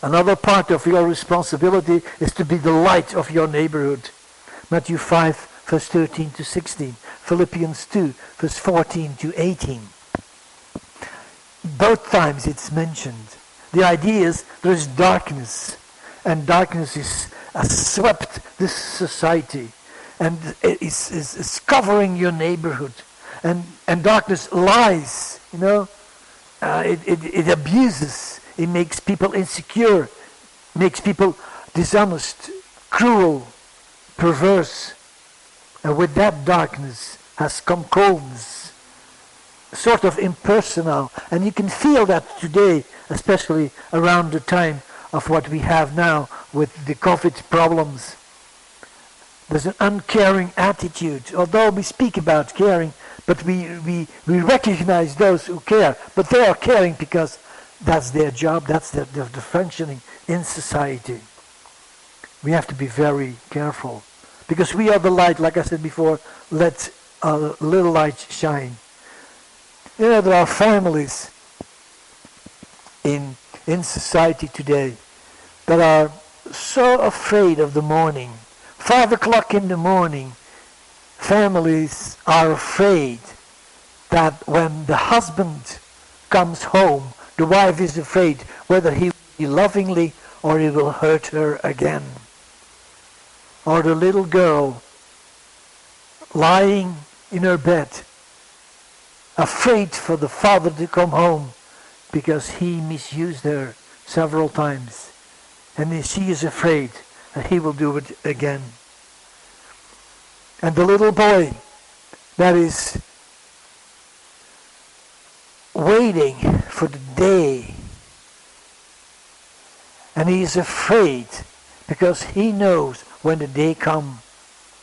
Another part of your responsibility is to be the light of your neighborhood. Matthew 5, verse 13 to 16. Philippians 2, verse 14 to 18. Both times it's mentioned. The idea is there is darkness, and darkness has swept this society, and is covering your neighborhood, and darkness lies, it abuses, it makes people insecure, makes people dishonest, cruel, perverse, and with that darkness has come coldness, sort of impersonal, and you can feel that today, especially around the time of what we have now with the COVID problems. There's an uncaring attitude, although we speak about caring, but we recognize those who care, but they are caring because that's their job, that's their functioning in society. We have to be very careful, because we are the light, like I said before, let a little light shine. There are families in society today that are so afraid of the morning. 5 o'clock in the morning, families are afraid that when the husband comes home, the wife is afraid whether he will be lovingly or he will hurt her again. Or the little girl lying in her bed, afraid for the father to come home because he misused her several times. And she is afraid that he will do it again. And the little boy that is waiting for the day, and he is afraid because he knows when the day comes,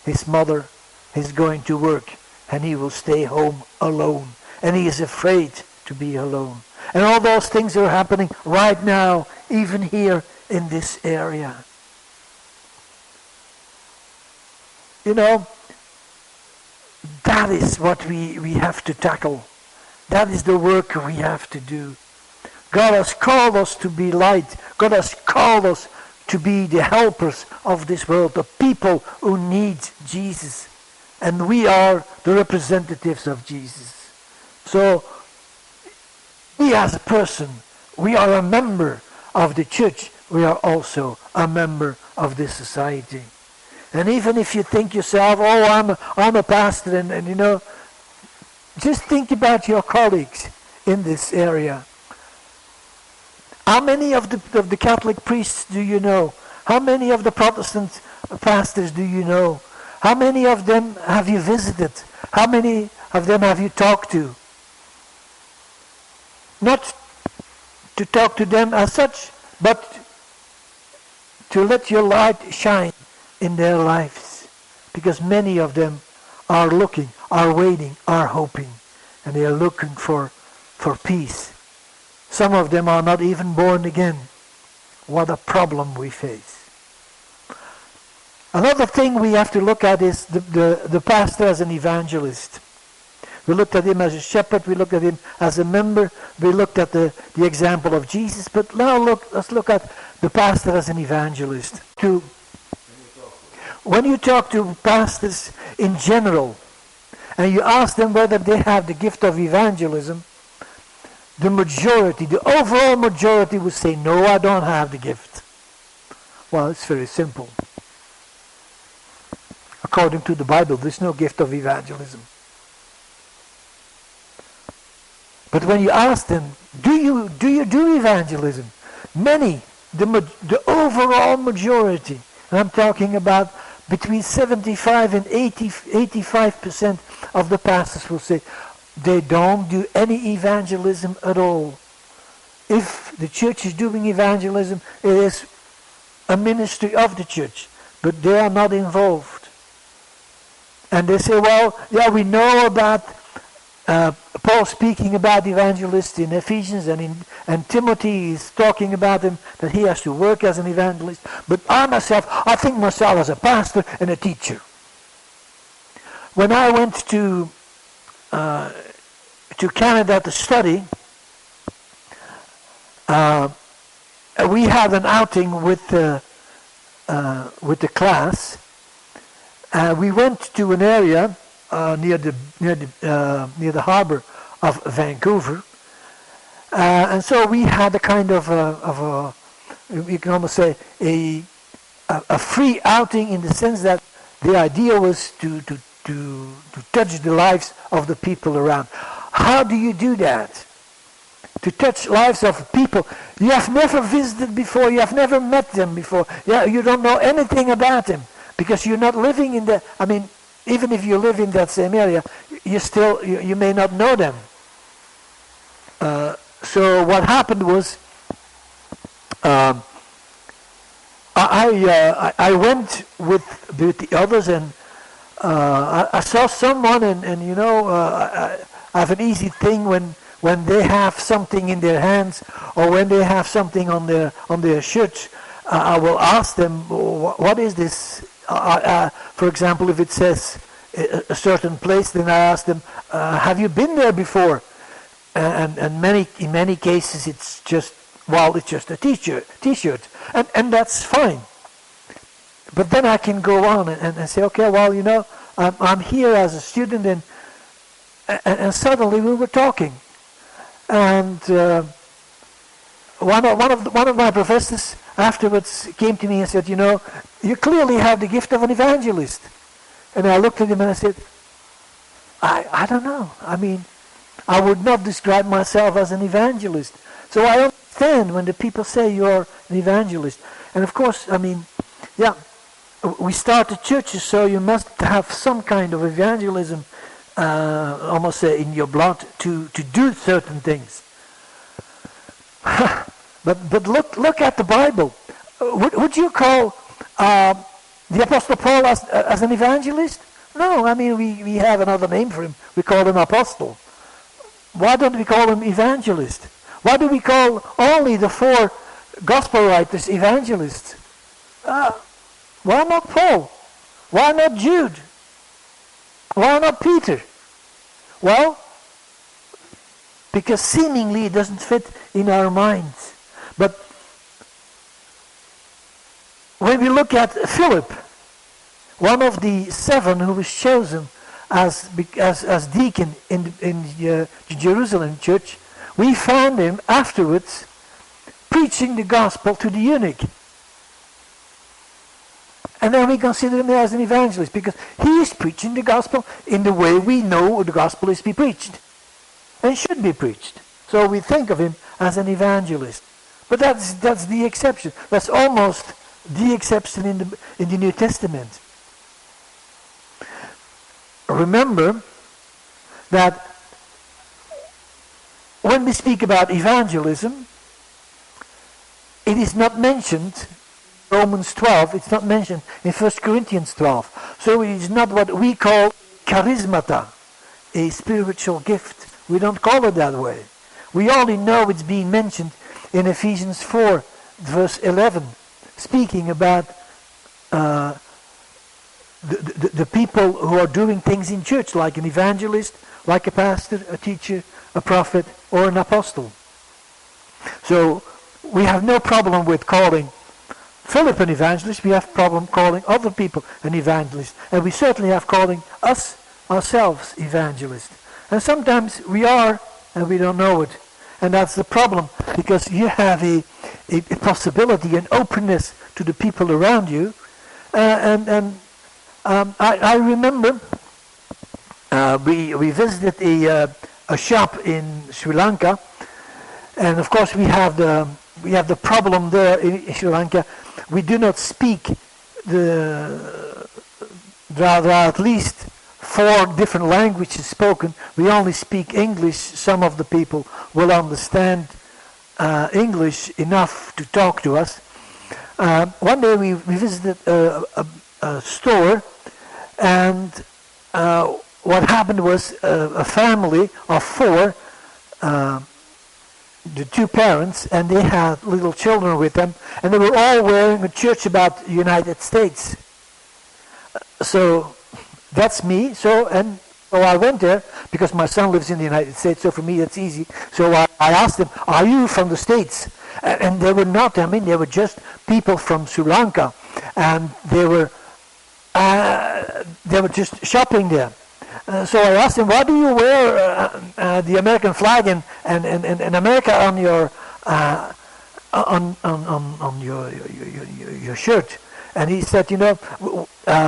his mother is going to work and he will stay home alone, and he is afraid to be alone. And all those things are happening right now, even here in this area. That is what we have to tackle. That is the work we have to do. God has called us to be light. God has called us to be the helpers of this world, the people who need Jesus. And we are the representatives of Jesus. So, we as a person, we are a member of the church. We are also a member of this society. And even if you think yourself, I'm a pastor, and just think about your colleagues in this area. How many of the Catholic priests do you know? How many of the Protestant pastors do you know? How many of them have you visited? How many of them have you talked to? Not to talk to them as such, but to let your light shine in their lives. Because many of them are looking, are waiting, are hoping, and they are looking for peace. Some of them are not even born again. What a problem we face. Another thing we have to look at is the pastor as an evangelist. We looked at him as a shepherd, we looked at him as a member, we looked at the example of Jesus, but now let's look at the pastor as an evangelist. When you talk to pastors in general, and you ask them whether they have the gift of evangelism, the overall majority would say, no, I don't have the gift. Well, it's very simple. According to the Bible, there's no gift of evangelism. But when you ask them, do you do evangelism? Many, the overall majority, and I'm talking about between 75 and 85% of the pastors will say they don't do any evangelism at all. If the church is doing evangelism, it is a ministry of the church, but they are not involved. And they say, well, yeah, we know about Paul speaking about evangelists in Ephesians, and Timothy is talking about him, that he has to work as an evangelist. But I think myself as a pastor and a teacher. When I went to Canada to study, we had an outing with the class. We went to an area near the harbor of Vancouver, and so we had a kind of a you can almost say a free outing, in the sense that the idea was to touch the lives of the people around. How do you do that? To touch lives of people you have never visited before, you have never met them before, you don't know anything about them, because you're not living in the, I mean, even if you live in that same area, you may not know them. So what happened was, I went with the others, and I saw someone, and you know, I have an easy thing when they have something in their hands, or when they have something on their shirts. I will ask them, what is this? For example, if it says a certain place, then I ask them, have you been there before? And in many cases it's just a t-shirt, and that's fine. But then I can go on and say, okay, well, you know, I'm here as a student, and suddenly we were talking, and one of my professors afterwards came to me and said, you know, you clearly have the gift of an evangelist. And I looked at him and I said, I don't know. I mean, I would not describe myself as an evangelist. So I understand when the people say you're an evangelist. And of course, I mean, yeah, we started churches, so you must have some kind of evangelism, almost in your blood, to do certain things. But look at the Bible. Would you call the Apostle Paul as an evangelist? No, I mean, we have another name for him. We call him apostle. Why don't we call him evangelist? Why do we call only the 4 gospel writers evangelists? Why not Paul? Why not Jude? Why not Peter? Well, because seemingly it doesn't fit in our minds. But when we look at Philip, one of the 7 who was chosen as deacon in the Jerusalem church, we found him afterwards preaching the gospel to the eunuch. And then we consider him as an evangelist, because he is preaching the gospel in the way we know the gospel is to be preached and should be preached. So we think of him as an evangelist. But that's the exception. That's almost the exception in the New Testament. Remember that when we speak about evangelism, it is not mentioned in Romans 12, it's not mentioned in 1 Corinthians 12. So it is not what we call charismata, a spiritual gift. We don't call it that way. We only know it's being mentioned in Ephesians 4, verse 11, speaking about the people who are doing things in church, like an evangelist, like a pastor, a teacher, a prophet, or an apostle. So we have no problem with calling Philip an evangelist. We have problem calling other people an evangelist. And we certainly have calling ourselves evangelists. And sometimes we are, and we don't know it. And that's the problem, because you have a possibility, an openness to the people around you. I remember we visited a shop in Sri Lanka, and of course we have the problem there in Sri Lanka. We do not speak there are at least 4 different languages spoken. We only speak English. Some of the people will understand English enough to talk to us. One day we visited a store, and what happened was a family of 4, the 2 parents, and they had little children with them, and they were all wearing a church about the United States. So that's me. So I went there because my son lives in the United States, so for me it's easy. So I asked them, are you from the States? And they were not, they were just people from Sri Lanka, and they were just shopping there. So I asked him, why do you wear the American flag and America on your on your shirt? And he said,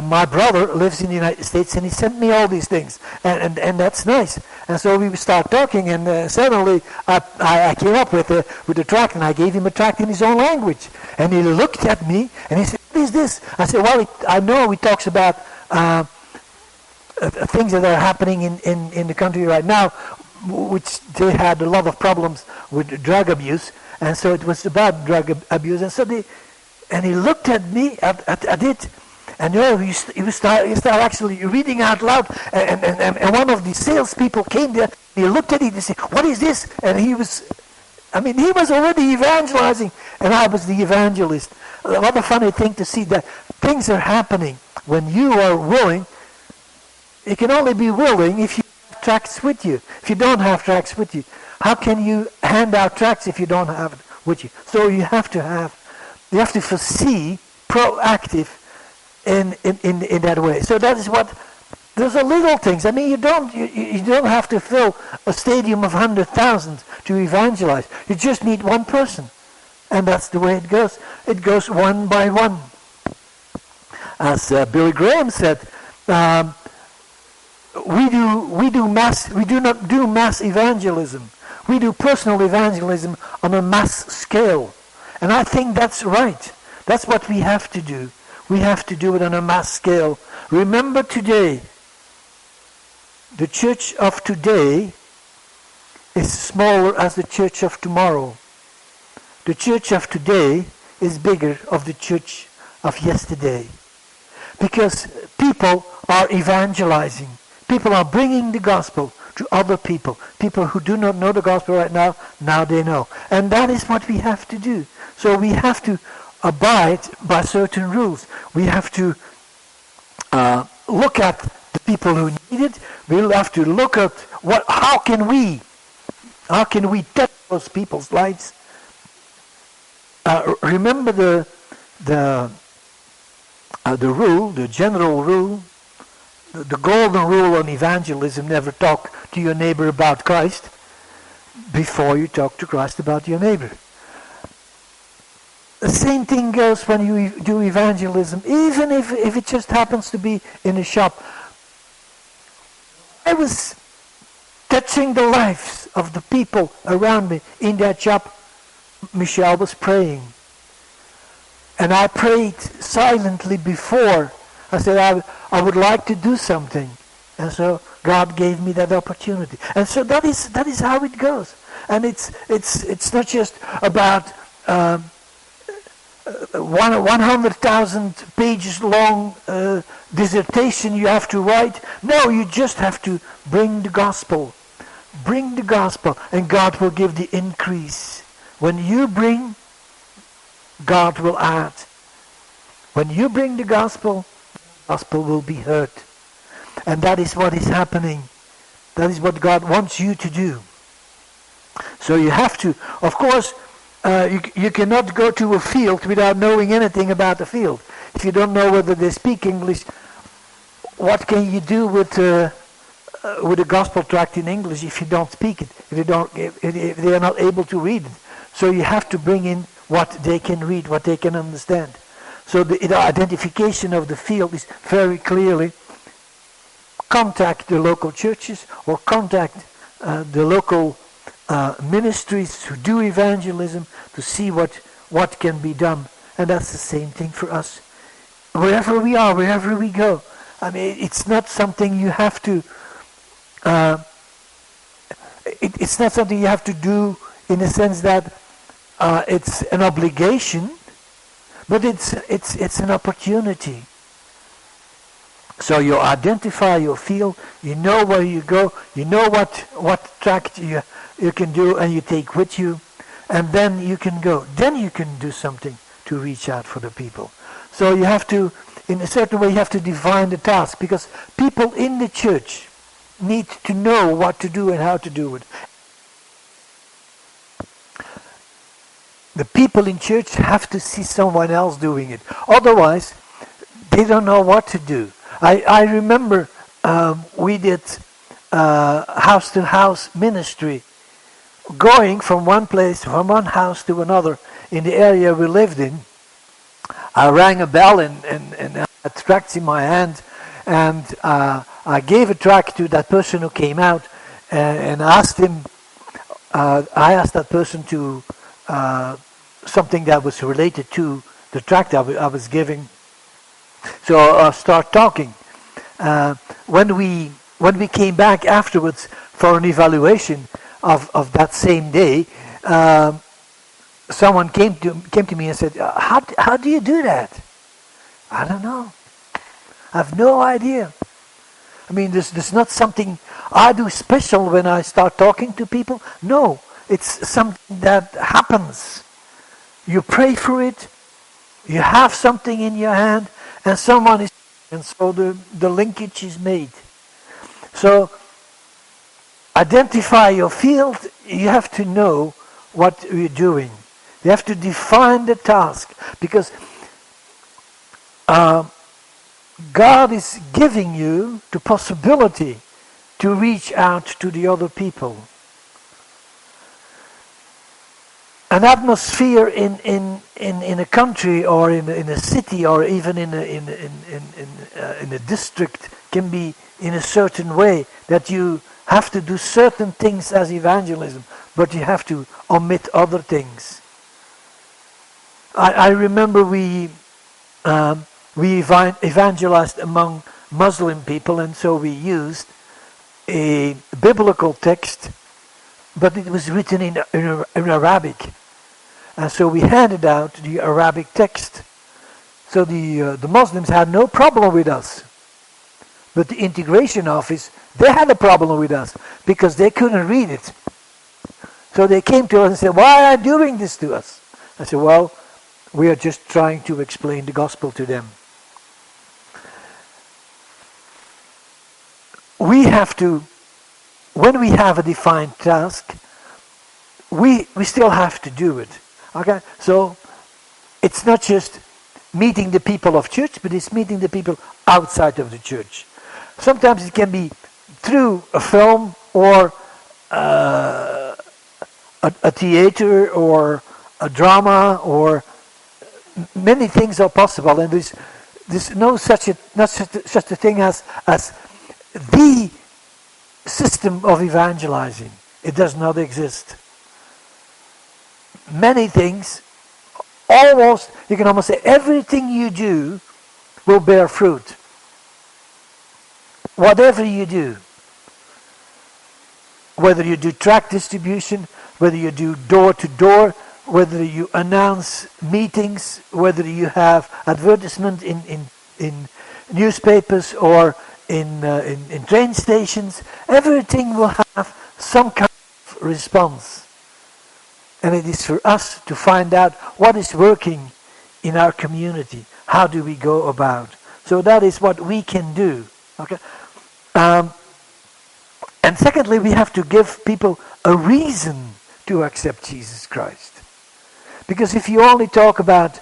my brother lives in the United States, and he sent me all these things, and that's nice. And so we start talking, and suddenly I came up with a tract, and I gave him a tract in his own language. And he looked at me, and he said, what is this? I said, well, I know he talks about things that are happening in the country right now, which they had a lot of problems with drug abuse, and so it was about drug abuse. And so and he looked at me at it, and he started actually reading out loud, and one of the salespeople came there. He looked at it and said, "What is this?" And he was already evangelizing, and I was the evangelist. What a funny thing to see that things are happening when you are willing. You can only be willing if you have tracts with you. If you don't have tracts with you, how can you hand out tracts if you don't have it with you? So you have to foresee, proactive in that way. So that is what. Those are little things. You don't have to fill a stadium of 100,000 to evangelize. You just need one person, and that's the way it goes. It goes one by one. As Billy Graham said, we do not do mass evangelism. We do personal evangelism on a mass scale, and I think that's right. That's what we have to do. We have to do it on a mass scale. Remember today. The church of today is smaller as the church of tomorrow. The church of today is bigger of the church of yesterday. Because people are evangelizing. People are bringing the gospel to other people. People who do not know the gospel right now, now they know. And that is what we have to do. So we have to abide by certain rules. We have to look at the people who need it. We'll have to look at how can we touch those people's lives. Remember the rule, the general rule, the golden rule on evangelism: never talk to your neighbor about Christ before you talk to Christ about your neighbor. The same thing goes when you do evangelism, even if it just happens to be in a shop. I was touching the lives of the people around me in that shop. Michelle was praying. And I prayed silently before. I said, I would like to do something. And so God gave me that opportunity. And so that is how it goes. And it's not just about 100,000 pages long dissertation you have to write. No, you just have to bring the gospel. Bring the gospel, and God will give the increase. When you bring, God will add. When you bring the gospel will be heard. And that is what is happening. That is what God wants you to do. So you have to, of course, you cannot go to a field without knowing anything about the field. If you don't know whether they speak English, what can you do with a gospel tract in English if you don't speak it? If they are not able to read it, so you have to bring in what they can read, what they can understand. So the identification of the field is very clearly: contact the local churches or contact the local ministries who do evangelism to see what can be done. And that's the same thing for us. Wherever we are, wherever we go. It's not something you have to it's not something you have to do in the sense that it's an obligation, but it's an opportunity. So you identify your field, you know where you go, you know what tract you can do and you take with you, and then you can go. Then you can do something to reach out for the people. So you have to, in a certain way, you have to define the task, because people in the church need to know what to do and how to do it. the people in church have to see someone else doing it. Otherwise, they don't know what to do. I remember we did house-to-house ministry, going from one place, from one house to another in the area we lived in. I rang a bell and I had tracts in my hand, and I gave a tract to that person who came out and asked him. I asked that person to something that was related to the tract I was giving. So I start talking. When we came back afterwards for an evaluation of that same day, someone came to me and said, "How do you do that?" I don't know. I have no idea. I mean, there's not something I do special when I start talking to people. No, it's something that happens. You pray for it. You have something in your hand, and someone is, and so the linkage is made. So identify your field. You have to know what you're doing. You have to define the task, because God is giving you the possibility to reach out to the other people. An atmosphere in a country or in a city or even in a district can be in a certain way that you have to do certain things as evangelism, but you have to omit other things. I remember we evangelized among Muslim people, and so we used a biblical text, but it was written in Arabic. And so we handed out the Arabic text. So the Muslims had no problem with us. But the integration office, they had a problem with us because they couldn't read it. So they came to us and said, "Why are you doing this to us?" I said, "Well, we are just trying to explain the gospel to them." We have to, when we have a defined task, we still have to do it. Okay? So it's not just meeting the people of church, but it's meeting the people outside of the church. Sometimes it can be through a film or a theater or a drama, or many things are possible, and there's no such a thing as the system of evangelizing. It does not exist. Many things, you can almost say everything you do will bear fruit. Whatever you do. Whether you do tract distribution, whether you do door to door, whether you announce meetings, whether you have advertisement in newspapers or in train stations, everything will have some kind of response. And it is for us to find out what is working in our community. How do we go about? So that is what we can do. Okay. And secondly, we have to give people a reason to accept Jesus Christ. Because if you only talk about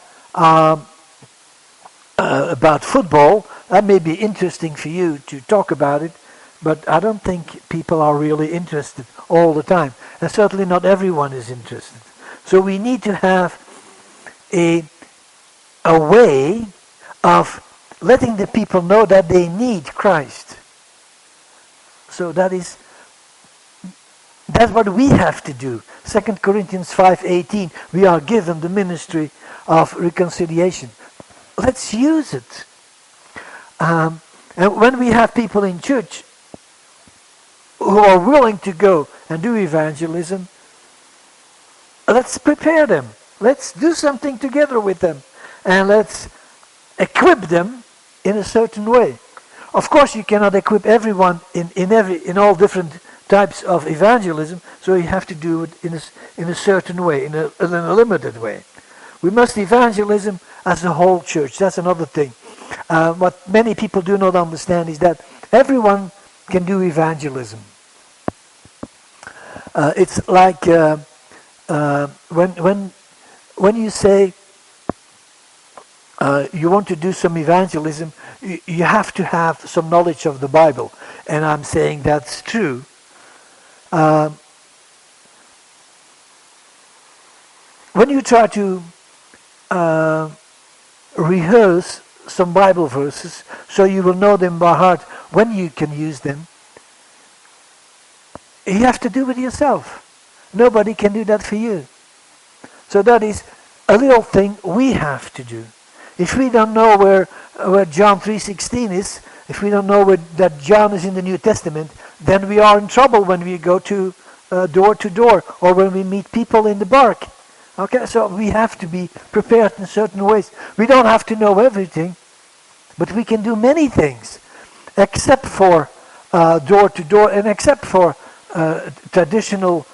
football, that may be interesting for you to talk about it, but I don't think people are really interested all the time. And certainly not everyone is interested. So we need to have a way of letting the people know that they need Christ. So that's what we have to do. 2 Corinthians 5:18, we are given the ministry of reconciliation. Let's use it. And when we have people in church who are willing to go and do evangelism, let's prepare them. Let's do something together with them. And let's equip them in a certain way. Of course, you cannot equip everyone in all different types of evangelism, so you have to do it in a certain way, in a limited way. We must evangelism as a whole church. That's another thing. What many people do not understand is that everyone can do evangelism. It's like when when you say you want to do some evangelism, you have to have some knowledge of the Bible. And I'm saying that's true. When you try to rehearse some Bible verses so you will know them by heart when you can use them, you have to do it yourself. Nobody can do that for you. So that is a little thing we have to do. If we don't know where John 3:16 is, if we don't know that John is in the New Testament, then we are in trouble when we go to door, or when we meet people in the park. Okay, so we have to be prepared in certain ways. We don't have to know everything, but we can do many things, except for door to door, and except for traditional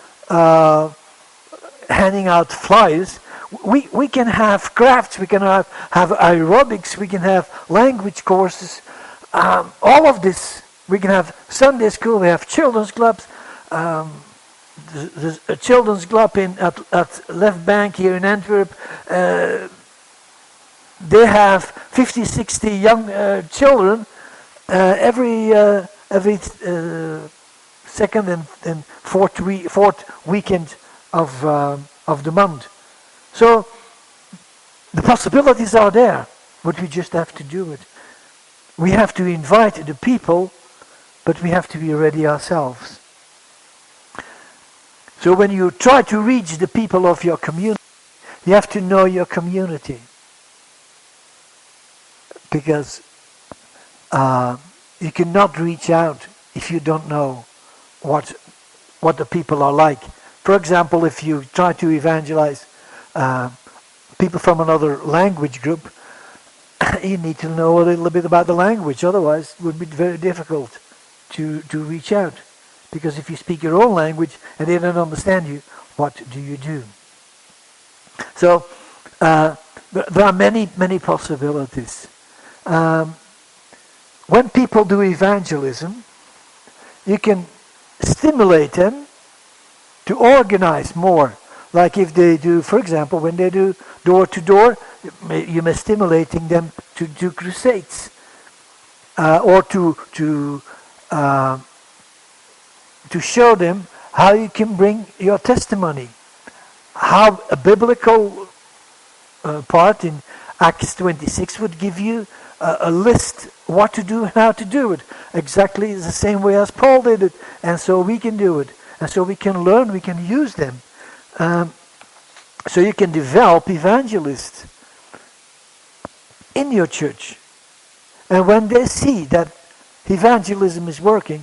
handing out flyers. We can have crafts, we can have aerobics, we can have language courses, all of this. We can have Sunday school, we have children's clubs. There's a children's club at Left Bank here in Antwerp. They have 50, 60 young children every second and fourth weekend of the month. So the possibilities are there, but we just have to do it. We have to invite the people, but we have to be ready ourselves. So when you try to reach the people of your community, you have to know your community. Because you cannot reach out if you don't know what the people are like. For example, if you try to evangelize people from another language group, you need to know a little bit about the language. Otherwise, it would be very difficult to reach out. Because if you speak your own language and they don't understand you, what do you do? So there are many, many possibilities. When people do evangelism, you can stimulate them to organize more. Like if they do, for example, when they do door to door, you may stimulating them to do crusades, or to show them how you can bring your testimony. How a biblical part in Acts 26 would give you a list what to do and how to do it. Exactly the same way as Paul did it. And so we can do it. And so we can learn, we can use them. So you can develop evangelists in your church. And when they see that evangelism is working,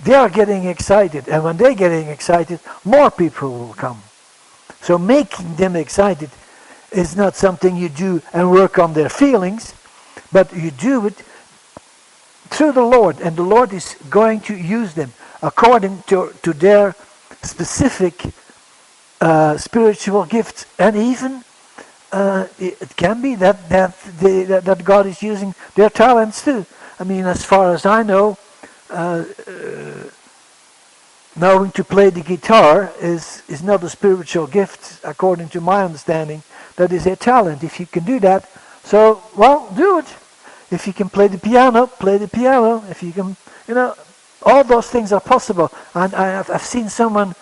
they are getting excited. And when they're getting excited, more people will come. So making them excited is not something you do and work on their feelings, but you do it through the Lord. And the Lord is going to use them according to their specific spiritual gifts. And even it can be that God is using their talents too. I mean, as far as I know, knowing to play the guitar is not a spiritual gift, according to my understanding. That is a talent. If you can do that, so, well, do it. If you can play the piano, play the piano. If you can, all those things are possible. And I've seen someone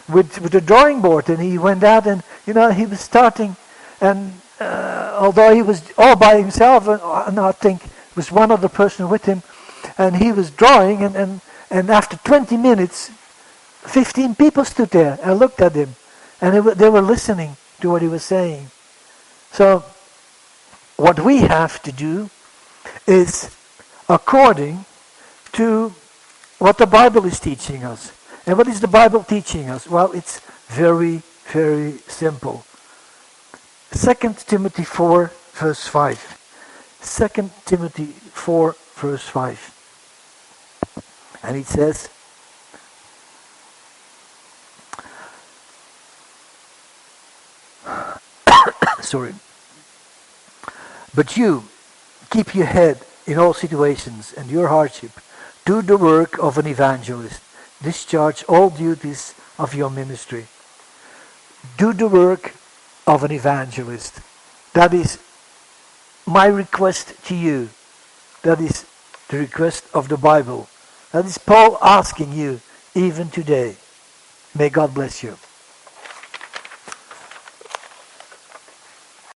with a drawing board, and he went out and, he was starting, and although he was all by himself, and I think it was one other person with him, and he was drawing, and after 20 minutes, 15 people stood there and looked at him, and they were listening to what he was saying. So, what we have to do is according to what the Bible is teaching us. And what is the Bible teaching us? Well, it's very, very simple. 2 Timothy 4, verse 5. 2 Timothy 4, verse 5. And it says, sorry. But you, keep your head in all situations and your hardship. Do the work of an evangelist. Discharge all duties of your ministry. Do the work of an evangelist. That is my request to you. That is the request of the Bible. That is Paul asking you even today. May God bless you.